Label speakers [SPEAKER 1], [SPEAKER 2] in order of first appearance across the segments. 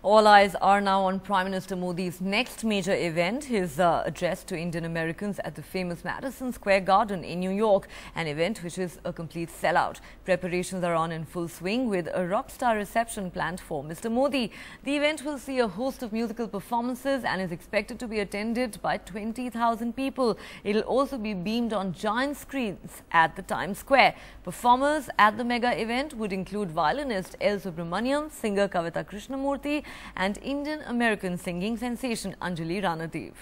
[SPEAKER 1] All eyes are now on Prime Minister Modi's next major event, his address to Indian Americans at the famous Madison Square Garden in New York, an event which is a complete sellout. Preparations are on in full swing with a rock star reception planned for Mr. Modi. The event will see a host of musical performances and is expected to be attended by 20,000 people. It will also be beamed on giant screens at the Times Square. Performers at the mega event would include violinist L Subramanium, singer Kavita Krishnamurthy, and Indian-American singing sensation Anjali Ranadive.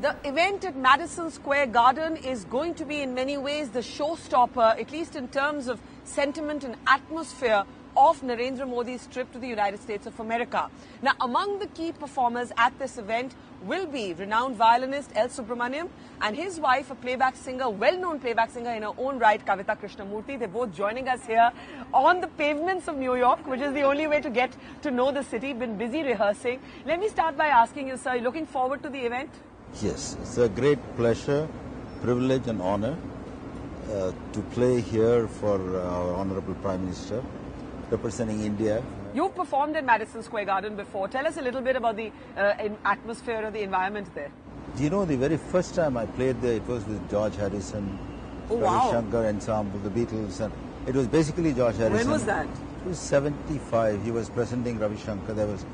[SPEAKER 2] The event at Madison Square Garden is going to be in many ways the showstopper, at least in terms of sentiment and atmosphere of Narendra Modi's trip to the United States of America. Now, among the key performers at this event will be renowned violinist L Subramanium and his wife, a playback singer, well-known playback singer in her own right, Kavita Krishnamurthy. They're both joining us here on the pavements of New York, which is the only way to get to know the city. Been busy rehearsing. Let me start by asking you, sir, looking forward to the event?
[SPEAKER 3] Yes, it's a great pleasure, privilege and honor to play here for our Honorable Prime Minister, representing India.
[SPEAKER 2] You've performed at Madison Square Garden before. Tell us a little bit about the atmosphere or the environment there.
[SPEAKER 3] Do you know the very first time I played there, it was with George Harrison,
[SPEAKER 2] Oh,
[SPEAKER 3] Ravi
[SPEAKER 2] wow.
[SPEAKER 3] Shankar ensemble, the Beatles, and it was basically George Harrison.
[SPEAKER 2] When was that?
[SPEAKER 3] It was 75. He was presenting Ravi Shankar. There was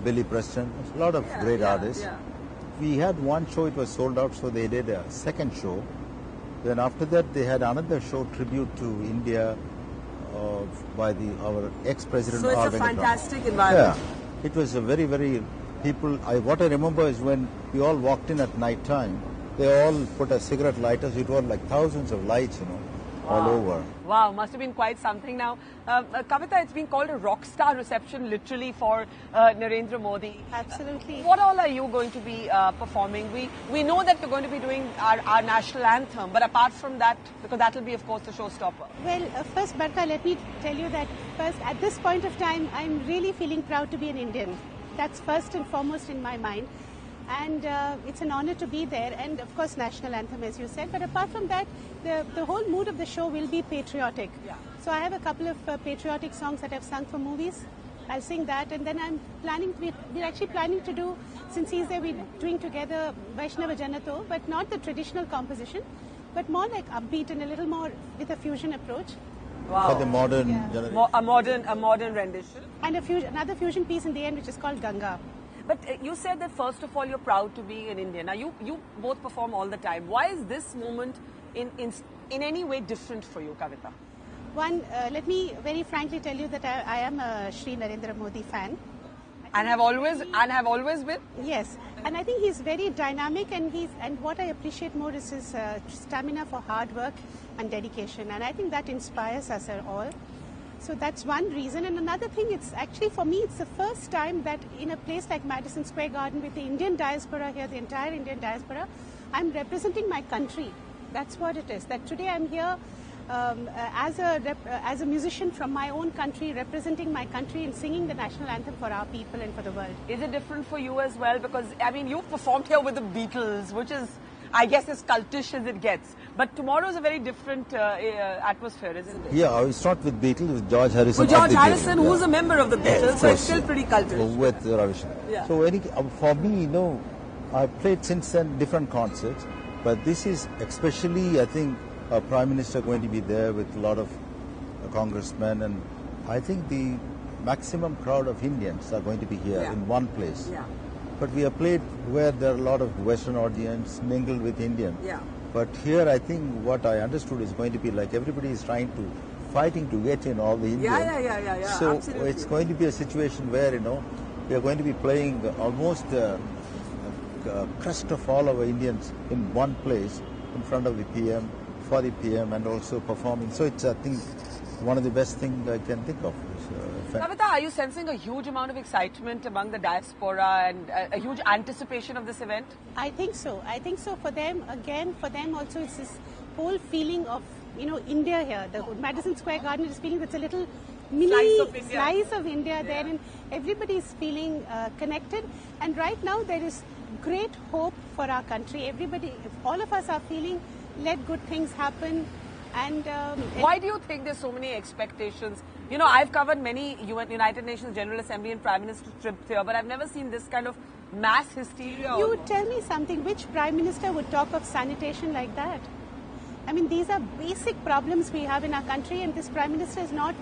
[SPEAKER 3] Billy Preston, a lot of great artists.
[SPEAKER 2] Yeah.
[SPEAKER 3] We had one show, it was sold out, so they did a second show. Then after that, they had another show, tribute to India, by our ex-president.
[SPEAKER 2] So it's a fantastic environment.
[SPEAKER 3] Yeah, it was a very, very what I remember is when we all walked in at night time, they all put a cigarette lighter, so it was like thousands of lights, all over.
[SPEAKER 2] Wow, must have been quite something. Now, Kavita, it's been called a rock star reception literally for Narendra Modi.
[SPEAKER 4] Absolutely.
[SPEAKER 2] What all are you going to be performing? We know that you're going to be doing our national anthem, but apart from that, because that will be, of course, the showstopper.
[SPEAKER 4] Well, first, Barka, let me tell you that first, at this point of time, I'm really feeling proud to be an Indian. That's first and foremost in my mind. And it's an honor to be there, and of course national anthem, as you said. But apart from that, the whole mood of the show will be patriotic.
[SPEAKER 2] Yeah.
[SPEAKER 4] So I have a couple of patriotic songs that I've sung for movies. I'll sing that, and then we're actually planning to do, since he's there, we're doing together Vaishnava Janato, but not the traditional composition, but more like upbeat and a little more with a fusion approach.
[SPEAKER 2] Wow.
[SPEAKER 3] For the modern generation.
[SPEAKER 2] A modern rendition.
[SPEAKER 4] And another fusion piece in the end, which is called Ganga.
[SPEAKER 2] But you said that first of all you're proud to be an Indian. Now you both perform all the time. Why is this moment in any way different for you, Kavita?
[SPEAKER 4] One, let me very frankly tell you that I am a Shri Narendra Modi fan.
[SPEAKER 2] And have always been?
[SPEAKER 4] Yes, and I think he's very dynamic, and what I appreciate more is his stamina for hard work and dedication, and I think that inspires us all. So that's one reason. And another thing, it's actually for me, it's the first time that in a place like Madison Square Garden with the Indian diaspora here, the entire Indian diaspora, I'm representing my country. That's what it is. That today I'm here as a musician from my own country, representing my country and singing the national anthem for our people and for the world.
[SPEAKER 2] Is it different for you as well? Because, I mean, you've performed here with the Beatles, which is, I guess, as cultish as it gets. But tomorrow is a very different atmosphere, isn't it?
[SPEAKER 3] Yeah, it's not with Beatles, with George Harrison.
[SPEAKER 2] With George Harrison, who's a member of the Beatles, so it's still pretty cultish.
[SPEAKER 3] With Ravi Shankar.
[SPEAKER 2] Yeah.
[SPEAKER 3] So for me, I've played since then different concerts, but this is especially, I think, a Prime Minister going to be there with a lot of congressmen, and I think the maximum crowd of Indians are going to be here in one place.
[SPEAKER 2] Yeah.
[SPEAKER 3] But we have played where there are a lot of Western audience mingled with Indian.
[SPEAKER 2] Yeah.
[SPEAKER 3] But here, I think what I understood is going to be like everybody is fighting to get in all the Indians.
[SPEAKER 2] Yeah.
[SPEAKER 3] So
[SPEAKER 2] absolutely.
[SPEAKER 3] it's going to be a situation where, we are going to be playing almost a crust of all our Indians in one place in front of the PM, for the PM, and also performing. So it's, I think, one of the best things I can think of.
[SPEAKER 2] Kavita, are you sensing a huge amount of excitement among the diaspora and a huge anticipation of this event?
[SPEAKER 4] I think so. I think so. For them, also, it's this whole feeling of, India here. The Madison Square Garden is feeling that's a little mini slice of India there, and everybody is feeling connected. And right now, there is great hope for our country. All of us are feeling, let good things happen. And
[SPEAKER 2] why do you think there's so many expectations You know, I've covered many United Nations General Assembly and Prime Minister trips here, but I've never seen this kind of mass hysteria.
[SPEAKER 4] You tell me something, which Prime Minister would talk of sanitation like that? I mean, these are basic problems we have in our country, and this Prime Minister is not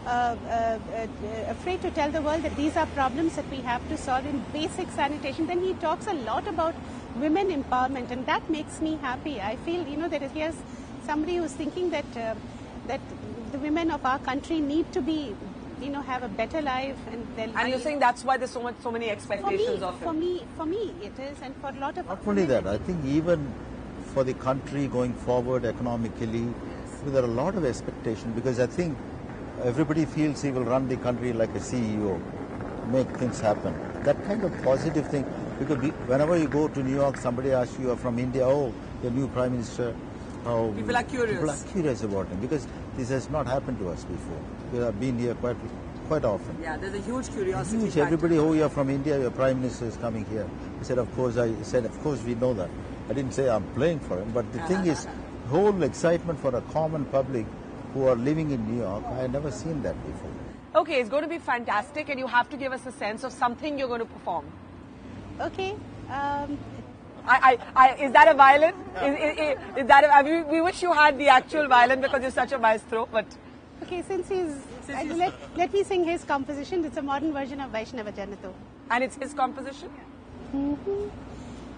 [SPEAKER 4] afraid to tell the world that these are problems that we have to solve in basic sanitation. Then he talks a lot about women empowerment, and that makes me happy. I feel, you know, that here's somebody who's thinking that that the women of our country need to be, you know, have a better life. And
[SPEAKER 2] you're saying that's why there's so many expectations of him?
[SPEAKER 4] For me it is, and for a lot of...
[SPEAKER 3] Not only that, I think even for the country going forward economically, there are a lot of expectations, because I think everybody feels he will run the country like a CEO, make things happen. That kind of positive thing, because whenever you go to New York, somebody asks you, are from India, oh, the new Prime Minister.
[SPEAKER 2] People are curious.
[SPEAKER 3] People are curious about him, because this has not happened to us before. We have been here quite often.
[SPEAKER 2] Yeah, there's a huge curiosity.
[SPEAKER 3] Huge. Everybody, oh, you're from India, your Prime Minister is coming here. I said, of course, we know that. I didn't say I'm playing for him, but the thing is, whole excitement for a common public who are living in New York, I had never seen that before.
[SPEAKER 2] Okay, it's going to be fantastic, and you have to give us a sense of something you're going to perform.
[SPEAKER 4] Okay.
[SPEAKER 2] Is that a violin? Is that we wish you had the actual violin, because you're such a maestro, but...
[SPEAKER 4] Okay, let me sing his composition. It's a modern version of Vaishnava Janato.
[SPEAKER 2] And it's his composition?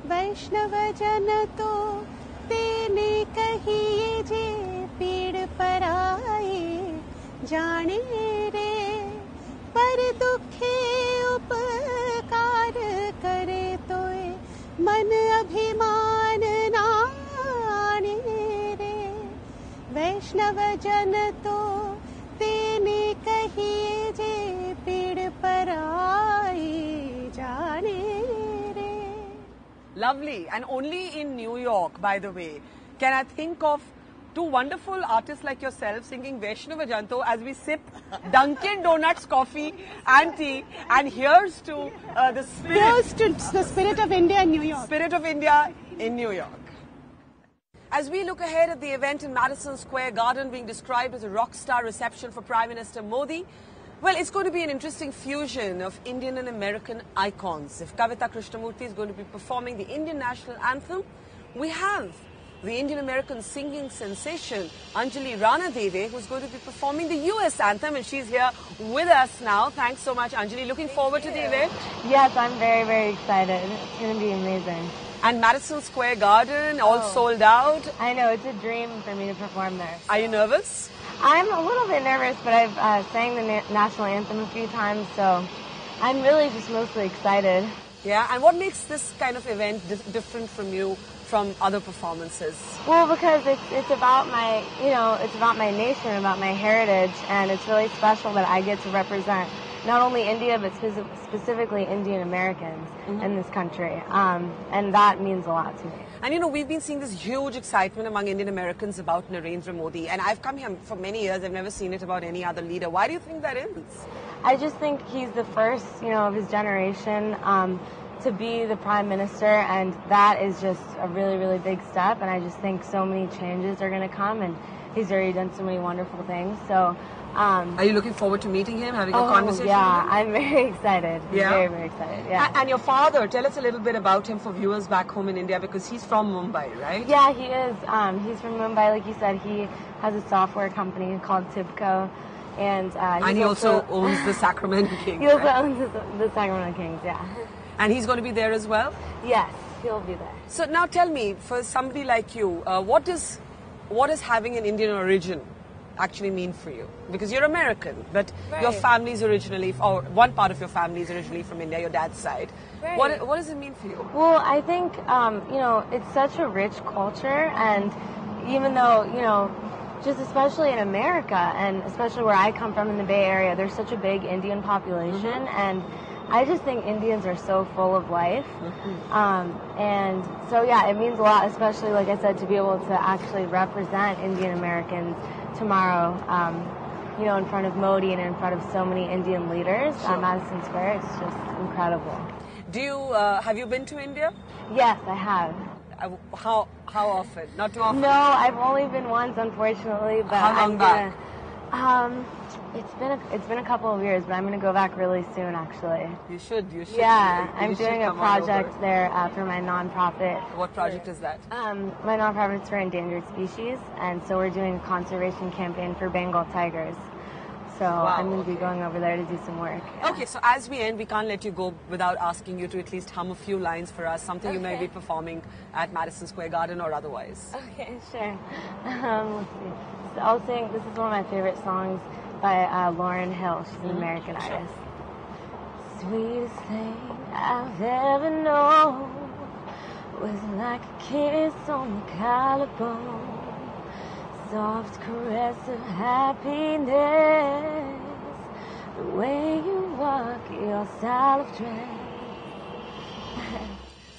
[SPEAKER 4] Vaishnava Janato tene kahiye je peed par aaye jaane re par dukhe upkar kare toye man abhiman na aane re Vaishnava Janato tene kahiye je peed par aaye jaane re.
[SPEAKER 2] Lovely. And only in New York, by the way, can I think of two wonderful artists like yourself singing Vaishnava Janto as we sip Dunkin' Donuts coffee and tea. And here's to the spirit.
[SPEAKER 4] Here's to the spirit of India in New York.
[SPEAKER 2] Spirit of India in New York. As we look ahead at the event in Madison Square Garden being described as a rock star reception for Prime Minister Modi, well, it's going to be an interesting fusion of Indian and American icons. If Kavita Krishnamurthy is going to be performing the Indian national anthem, we have the Indian-American singing sensation, Anjali Ranadive, who's going to be performing the US anthem, and she's here with us now. Thanks so much, Anjali. Looking forward to the event?
[SPEAKER 5] Yes, I'm very, very excited. It's going to be amazing.
[SPEAKER 2] And Madison Square Garden, all sold out.
[SPEAKER 5] I know, it's a dream for me to perform there.
[SPEAKER 2] Are you nervous?
[SPEAKER 5] I'm a little bit nervous, but I've sang the national anthem a few times, so I'm really just mostly excited.
[SPEAKER 2] Yeah, and what makes this kind of event different from other performances?
[SPEAKER 5] Well, because it's about my, it's about my nation, about my heritage, and it's really special that I get to represent not only India, but specifically Indian Americans in this country. And that means a lot to me.
[SPEAKER 2] And we've been seeing this huge excitement among Indian Americans about Narendra Modi. And I've come here for many years. I've never seen it about any other leader. Why do you think that is?
[SPEAKER 5] I just think he's the first, of his generation to be the Prime Minister. And that is just a really, really big step. And I just think so many changes are going to come. And he's already done so many wonderful things. So...
[SPEAKER 2] are you looking forward to meeting him, having a conversation
[SPEAKER 5] yeah,
[SPEAKER 2] with him?
[SPEAKER 5] I'm very excited.
[SPEAKER 2] Yeah?
[SPEAKER 5] Very, very excited, yeah.
[SPEAKER 2] And your father, tell us a little bit about him for viewers back home in India, because he's from Mumbai, right?
[SPEAKER 5] Yeah, he is. He's from Mumbai, like you said. He has a software company called Tibco. And
[SPEAKER 2] he also owns the Sacramento Kings.
[SPEAKER 5] He also owns the Sacramento Kings, yeah.
[SPEAKER 2] And he's going to be there as well?
[SPEAKER 5] Yes, he'll be there.
[SPEAKER 2] So now tell me, for somebody like you, what does having an Indian origin actually mean for you? Because you're American, but your family's originally, or one part of your family is originally from India, your dad's side. Right. What does it mean for you?
[SPEAKER 5] Well, I think, it's such a rich culture, and even though, just especially in America, and especially where I come from in the Bay Area, there's such a big Indian population, and I just think Indians are so full of life. And so, yeah, it means a lot, especially, like I said, to be able to actually represent Indian Americans tomorrow, in front of Modi and in front of so many Indian leaders at Madison Square. It's just incredible.
[SPEAKER 2] Have you been to India?
[SPEAKER 5] Yes, I have.
[SPEAKER 2] How often? Not too often?
[SPEAKER 5] No, I've only been once, unfortunately. But
[SPEAKER 2] How long back?
[SPEAKER 5] It's been a couple of years, but I'm going to go back really soon, actually.
[SPEAKER 2] You should.
[SPEAKER 5] Yeah, I'm doing a project there for my nonprofit.
[SPEAKER 2] What project is that?
[SPEAKER 5] My nonprofit is for endangered species, and so we're doing a conservation campaign for Bengal tigers. So I'm going to be going over there to do some work.
[SPEAKER 2] Okay, so as we end, we can't let you go without asking you to at least hum a few lines for us, something you may be performing at Madison Square Garden or otherwise.
[SPEAKER 5] Okay, sure. Let's see. So I'll sing, this is one of my favorite songs by Lauryn Hill. She's an American artist. Sweetest thing I've ever known was like a kiss on the collarbone. Soft caress of happiness, the way you walk, your style of dress.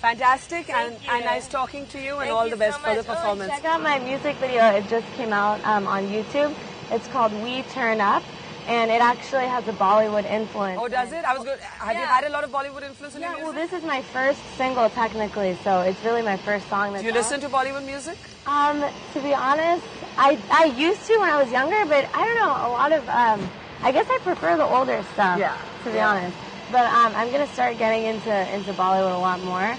[SPEAKER 2] Fantastic, and nice talking to you, and all the best for the performance.
[SPEAKER 5] Check out my music video. It just came out on YouTube. It's called We Turn Up, and it actually has a Bollywood influence.
[SPEAKER 2] Oh, does it? I was good. Have you had a lot of Bollywood influence in your music?
[SPEAKER 5] Well, this is my first single, technically, so it's really my first song.
[SPEAKER 2] Do you listen to Bollywood music?
[SPEAKER 5] To be honest, I used to when I was younger, but I don't know, a lot of, I guess I prefer the older stuff, to be honest. But I'm going to start getting into Bollywood a lot more.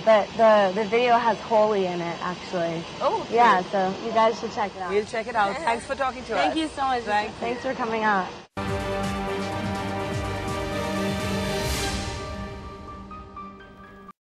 [SPEAKER 5] But the video has Holi in it, actually.
[SPEAKER 2] Oh, okay.
[SPEAKER 5] Yeah, so you guys should check it out.
[SPEAKER 2] We'll check it out. Thanks for talking to us.
[SPEAKER 5] Thank you so much. Thanks for coming out.